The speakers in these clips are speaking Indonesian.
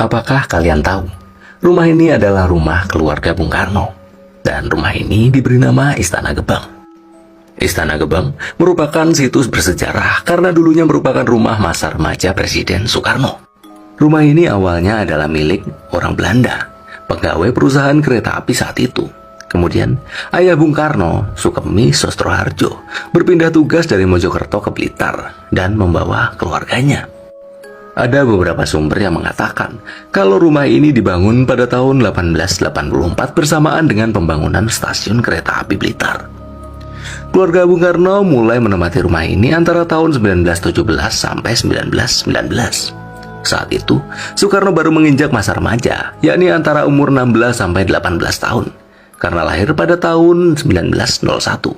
Apakah kalian tahu, rumah ini adalah rumah keluarga Bung Karno, dan rumah ini diberi nama Istana Gebang. Istana Gebang merupakan situs bersejarah karena dulunya merupakan rumah masa remaja Presiden Soekarno. Rumah ini awalnya adalah milik orang Belanda, pegawai perusahaan kereta api saat itu. Kemudian, ayah Bung Karno, Sukemi Sostroharjo, berpindah tugas dari Mojokerto ke Blitar dan membawa keluarganya. Ada beberapa sumber yang mengatakan kalau rumah ini dibangun pada tahun 1884 bersamaan dengan pembangunan stasiun kereta api Blitar. Keluarga Bung Karno mulai menempati rumah ini antara tahun 1917 sampai 1919. Saat itu, Soekarno baru menginjak masa remaja, yakni antara umur 16 sampai 18 tahun, karena lahir pada tahun 1901.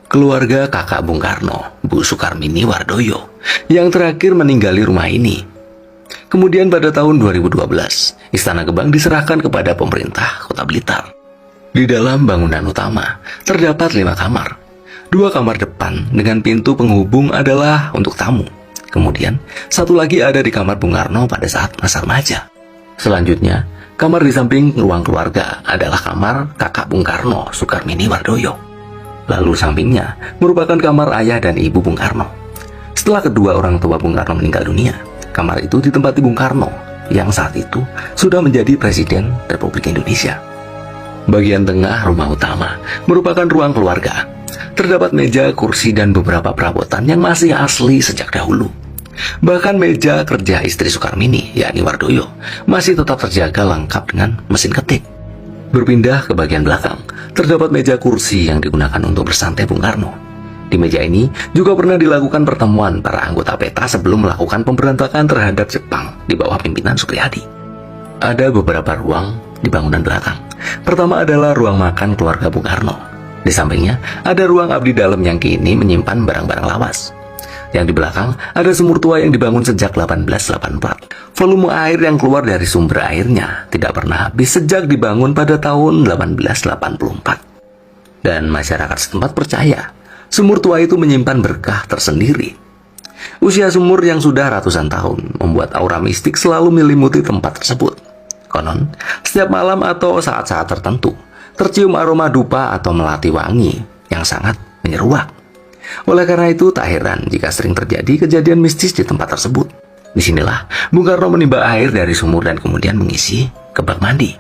Keluarga kakak Bung Karno, Bu Sukarmini Wardoyo, yang terakhir meninggali rumah ini. Kemudian pada tahun 2012, Istana Gebang diserahkan kepada pemerintah Kota Blitar. Di dalam bangunan utama, terdapat 5 kamar. 2 kamar depan dengan pintu penghubung adalah untuk tamu. Kemudian, 1 lagi ada di kamar Bung Karno pada saat masa remaja. Selanjutnya, kamar di samping ruang keluarga adalah kamar kakak Bung Karno, Sukarmini Wardoyo. Lalu sampingnya merupakan kamar ayah dan ibu Bung Karno. Setelah kedua orang tua Bung Karno meninggal dunia, kamar itu ditempati Bung Karno, yang saat itu sudah menjadi Presiden Republik Indonesia. Bagian tengah rumah utama merupakan ruang keluarga. Terdapat meja, kursi, dan beberapa perabotan yang masih asli sejak dahulu. Bahkan meja kerja istri Sukarmini, yakni Wardoyo, masih tetap terjaga lengkap dengan mesin ketik. Berpindah ke bagian belakang, terdapat meja kursi yang digunakan untuk bersantai Bung Karno. Di meja ini juga pernah dilakukan pertemuan para anggota PETA sebelum melakukan pemberontakan terhadap Jepang di bawah pimpinan Suprijadi. Ada beberapa ruang di bangunan belakang. Pertama adalah ruang makan keluarga Bung Karno. Di sampingnya ada ruang abdi dalam yang kini menyimpan barang-barang lawas. Yang di belakang ada sumur tua yang dibangun sejak 1884. Volume air yang keluar dari sumber airnya tidak pernah habis sejak dibangun pada tahun 1884. Dan masyarakat setempat percaya sumur tua itu menyimpan berkah tersendiri. Usia sumur yang sudah ratusan tahun membuat aura mistik selalu menyelimuti tempat tersebut. Konon, setiap malam atau saat-saat tertentu tercium aroma dupa atau melati wangi yang sangat menyeruak. Oleh karena itu, tak heran jika sering terjadi kejadian mistis di tempat tersebut. Disinilah Bung Karno menimba air dari sumur dan kemudian mengisi ke bak mandi.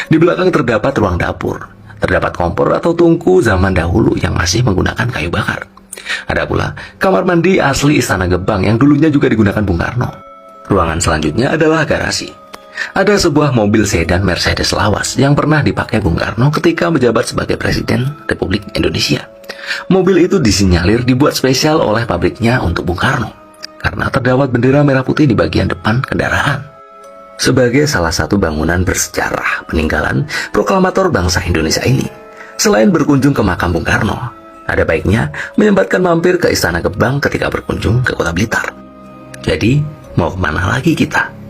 Di belakang terdapat ruang dapur. Terdapat kompor atau tungku zaman dahulu yang masih menggunakan kayu bakar. Ada pula kamar mandi asli Istana Gebang yang dulunya juga digunakan Bung Karno. Ruangan selanjutnya adalah garasi. Ada sebuah mobil sedan Mercedes lawas yang pernah dipakai Bung Karno ketika menjabat sebagai Presiden Republik Indonesia. Mobil itu disinyalir dibuat spesial oleh pabriknya untuk Bung Karno, karena terdapat bendera merah putih di bagian depan kendaraan. Sebagai salah satu bangunan bersejarah peninggalan proklamator bangsa Indonesia ini, selain berkunjung ke makam Bung Karno, ada baiknya menyempatkan mampir ke Istana Gebang ketika berkunjung ke Kota Blitar. Jadi, mau kemana lagi kita?